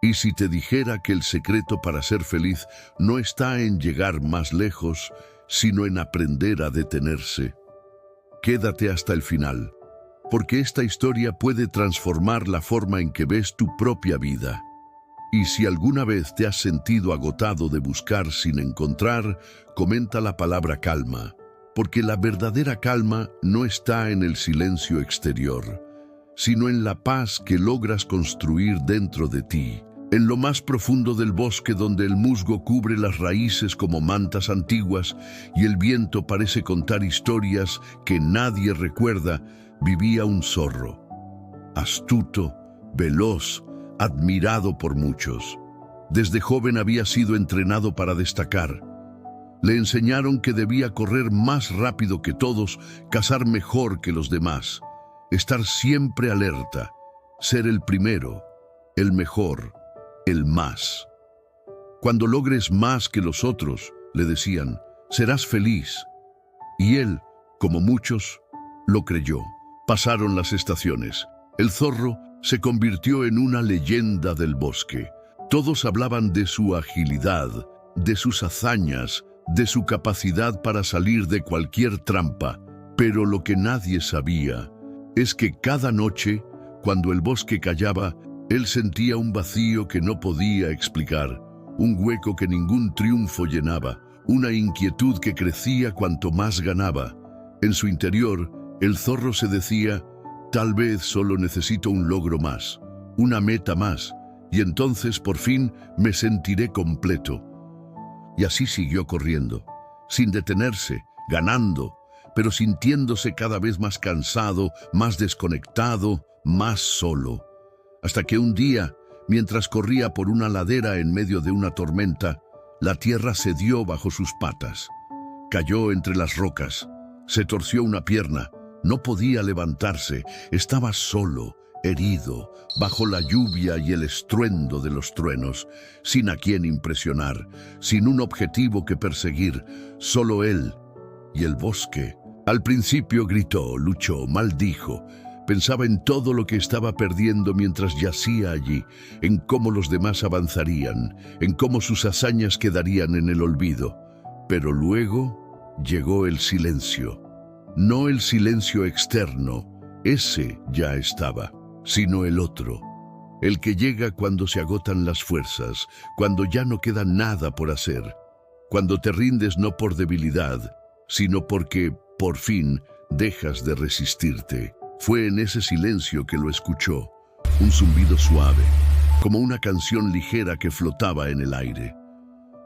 Y si te dijera que el secreto para ser feliz no está en llegar más lejos, sino en aprender a detenerse. Quédate hasta el final, porque esta historia puede transformar la forma en que ves tu propia vida. Y si alguna vez te has sentido agotado de buscar sin encontrar, comenta la palabra calma, porque la verdadera calma no está en el silencio exterior, sino en la paz que logras construir dentro de ti. En lo más profundo del bosque, donde el musgo cubre las raíces como mantas antiguas y el viento parece contar historias que nadie recuerda, vivía un zorro. Astuto, veloz, admirado por muchos. Desde joven había sido entrenado para destacar. Le enseñaron que debía correr más rápido que todos, cazar mejor que los demás, estar siempre alerta, ser el primero, el mejor, el más. Cuando logres más que los otros, le decían, serás feliz. Y él, como muchos, lo creyó. Pasaron las estaciones. El zorro se convirtió en una leyenda del bosque. Todos hablaban de su agilidad, de sus hazañas, de su capacidad para salir de cualquier trampa. Pero lo que nadie sabía es que cada noche, cuando el bosque callaba, él sentía un vacío que no podía explicar, un hueco que ningún triunfo llenaba, una inquietud que crecía cuanto más ganaba. En su interior, el zorro se decía, tal vez solo necesito un logro más, una meta más, y entonces por fin me sentiré completo. Y así siguió corriendo, sin detenerse, ganando, pero sintiéndose cada vez más cansado, más desconectado, más solo. Hasta que un día, mientras corría por una ladera en medio de una tormenta, la tierra cedió bajo sus patas. Cayó entre las rocas, se torció una pierna, no podía levantarse, estaba solo, herido, bajo la lluvia y el estruendo de los truenos, sin a quién impresionar, sin un objetivo que perseguir, solo él y el bosque. Al principio gritó, luchó, maldijo. Pensaba en todo lo que estaba perdiendo mientras yacía allí, en cómo los demás avanzarían, en cómo sus hazañas quedarían en el olvido. Pero luego llegó el silencio. No el silencio externo, ese ya estaba, sino el otro. El que llega cuando se agotan las fuerzas, cuando ya no queda nada por hacer. Cuando te rindes no por debilidad, sino porque, por fin, dejas de resistirte. Fue en ese silencio que lo escuchó, un zumbido suave, como una canción ligera que flotaba en el aire.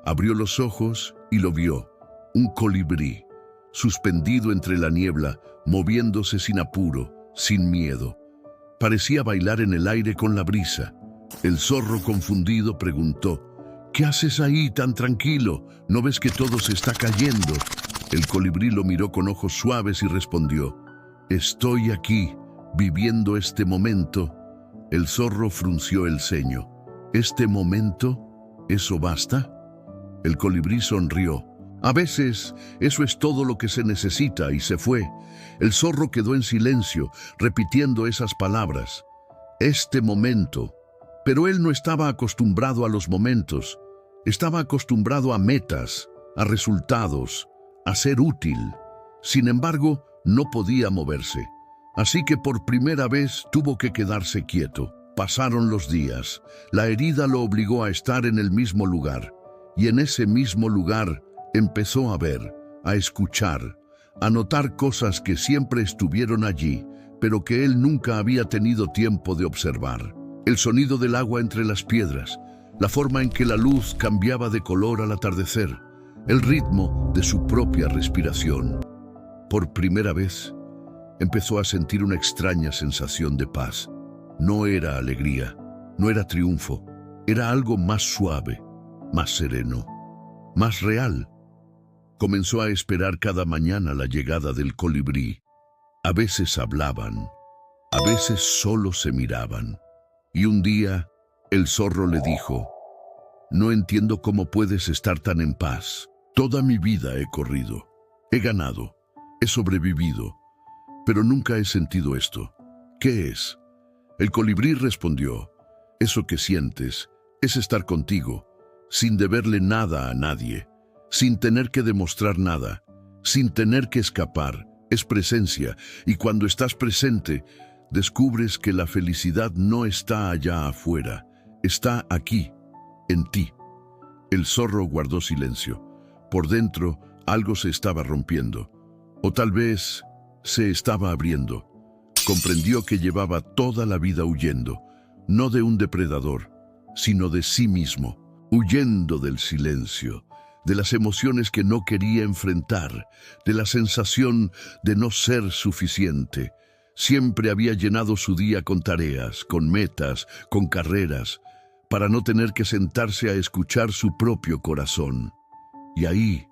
Abrió los ojos y lo vio, un colibrí, suspendido entre la niebla, moviéndose sin apuro, sin miedo. Parecía bailar en el aire con la brisa. El zorro, confundido, preguntó, ¿qué haces ahí tan tranquilo? ¿No ves que todo se está cayendo? El colibrí lo miró con ojos suaves y respondió, estoy aquí, viviendo este momento. El zorro frunció el ceño. ¿Este momento? ¿Eso basta? El colibrí sonrió. A veces, eso es todo lo que se necesita, y se fue. El zorro quedó en silencio, repitiendo esas palabras. Este momento. Pero él no estaba acostumbrado a los momentos. Estaba acostumbrado a metas, a resultados, a ser útil. Sin embargo, no podía moverse, así que por primera vez tuvo que quedarse quieto. Pasaron los días, la herida lo obligó a estar en el mismo lugar, y en ese mismo lugar empezó a ver, a escuchar, a notar cosas que siempre estuvieron allí, pero que él nunca había tenido tiempo de observar. El sonido del agua entre las piedras, la forma en que la luz cambiaba de color al atardecer, el ritmo de su propia respiración. Por primera vez, empezó a sentir una extraña sensación de paz. No era alegría, no era triunfo, era algo más suave, más sereno, más real. Comenzó a esperar cada mañana la llegada del colibrí. A veces hablaban, a veces solo se miraban. Y un día, el zorro le dijo, no entiendo cómo puedes estar tan en paz. Toda mi vida he corrido, he ganado. He sobrevivido, pero nunca he sentido esto. ¿Qué es? El colibrí respondió, eso que sientes Es estar contigo, sin deberle nada a nadie, sin tener que demostrar nada, sin tener que escapar. Es presencia, y cuando estás presente, descubres que la felicidad no está allá afuera, está aquí, en ti. El zorro guardó silencio. Por dentro, algo se estaba rompiendo, o tal vez se estaba abriendo. Comprendió que llevaba toda la vida huyendo, no de un depredador, sino de sí mismo, huyendo del silencio, de las emociones que no quería enfrentar, de la sensación de no ser suficiente. Siempre había llenado su día con tareas, con metas, con carreras, para no tener que sentarse a escuchar su propio corazón. Y ahí,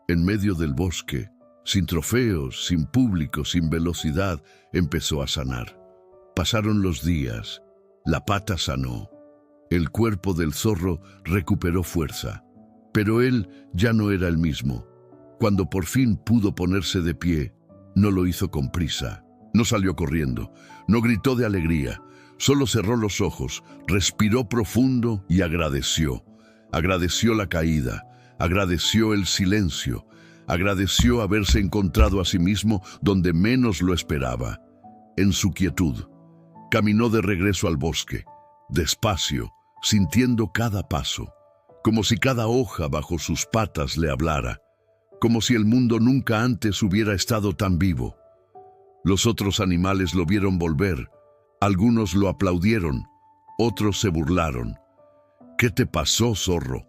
en medio del bosque, sin trofeos, sin público, sin velocidad, empezó a sanar. Pasaron los días, la pata sanó, el cuerpo del zorro recuperó fuerza, pero él ya no era el mismo. Cuando por fin pudo ponerse de pie, no lo hizo con prisa, no salió corriendo, no gritó de alegría, solo cerró los ojos, respiró profundo y agradeció. Agradeció la caída, agradeció el silencio, agradeció haberse encontrado a sí mismo donde menos lo esperaba. En su quietud, caminó de regreso al bosque, despacio, sintiendo cada paso, como si cada hoja bajo sus patas le hablara, como si el mundo nunca antes hubiera estado tan vivo. Los otros animales lo vieron volver, algunos lo aplaudieron, otros se burlaron. ¿Qué te pasó, zorro?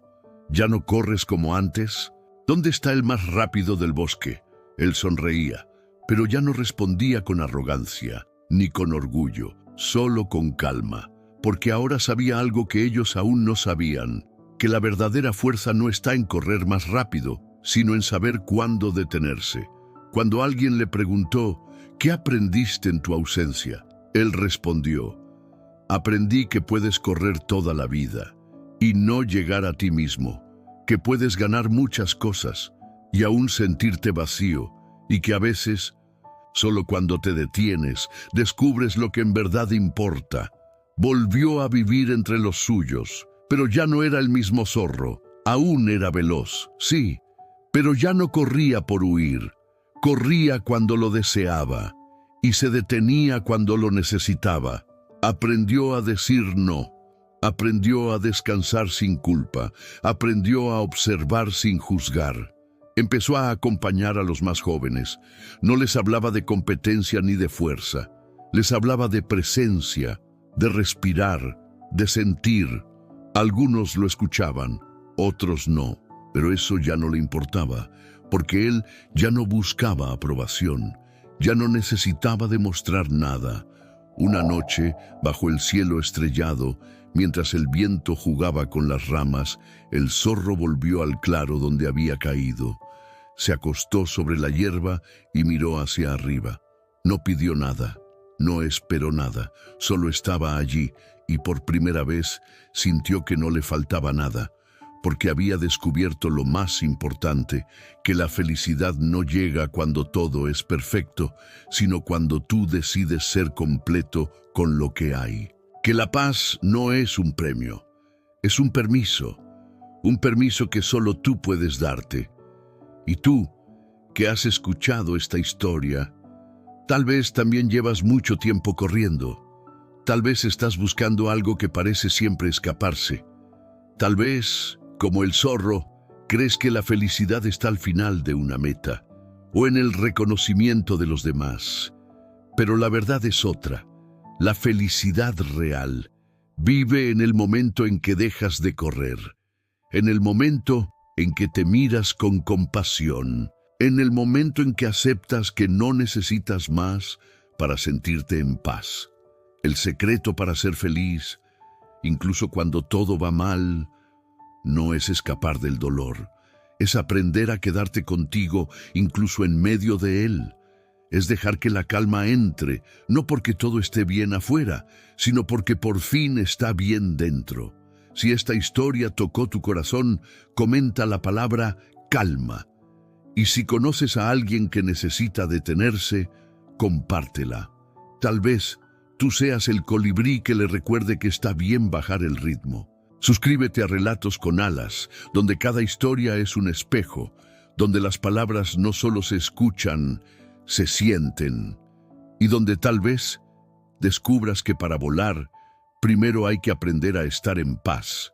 ¿Ya no corres como antes? ¿Dónde está el más rápido del bosque? Él sonreía, pero ya no respondía con arrogancia, ni con orgullo, solo con calma, porque ahora sabía algo que ellos aún no sabían, que la verdadera fuerza no está en correr más rápido, sino en saber cuándo detenerse. Cuando alguien le preguntó, ¿qué aprendiste en tu ausencia?, él respondió, aprendí que puedes correr toda la vida y no llegar a ti mismo, que puedes ganar muchas cosas y aún sentirte vacío, y que a veces, solo cuando te detienes, descubres lo que en verdad importa. Volvió a vivir entre los suyos, pero ya no era el mismo zorro, aún era veloz, sí, pero ya no corría por huir, corría cuando lo deseaba y se detenía cuando lo necesitaba. Aprendió a decir no. Aprendió a descansar sin culpa, aprendió a observar sin juzgar. Empezó a acompañar a los más jóvenes. No les hablaba de competencia ni de fuerza. Les hablaba de presencia, de respirar, de sentir. Algunos lo escuchaban, otros no, pero eso ya no le importaba, porque él ya no buscaba aprobación, ya no necesitaba demostrar nada. Una noche, bajo el cielo estrellado, mientras el viento jugaba con las ramas, el zorro volvió al claro donde había caído. Se acostó sobre la hierba y miró hacia arriba. No pidió nada, no esperó nada, solo estaba allí y por primera vez sintió que no le faltaba nada, porque había descubierto lo más importante, que la felicidad no llega cuando todo es perfecto, sino cuando tú decides ser completo con lo que hay. Que la paz no es un premio, es un permiso que solo tú puedes darte. Y tú, que has escuchado esta historia, tal vez también llevas mucho tiempo corriendo. Tal vez estás buscando algo que parece siempre escaparse. Tal vez, como el zorro, crees que la felicidad está al final de una meta, o en el reconocimiento de los demás. Pero la verdad es otra. La felicidad real vive en el momento en que dejas de correr, en el momento en que te miras con compasión, en el momento en que aceptas que no necesitas más para sentirte en paz. El secreto para ser feliz, incluso cuando todo va mal, no es escapar del dolor, es aprender a quedarte contigo incluso en medio de él. Es dejar que la calma entre, no porque todo esté bien afuera, sino porque por fin está bien dentro. Si esta historia tocó tu corazón, comenta la palabra calma. Y si conoces a alguien que necesita detenerse, compártela. Tal vez tú seas el colibrí que le recuerde que está bien bajar el ritmo. Suscríbete a Relatos con Alas, donde cada historia es un espejo, donde las palabras no solo se escuchan, se sienten, y donde tal vez descubras que para volar, primero hay que aprender a estar en paz.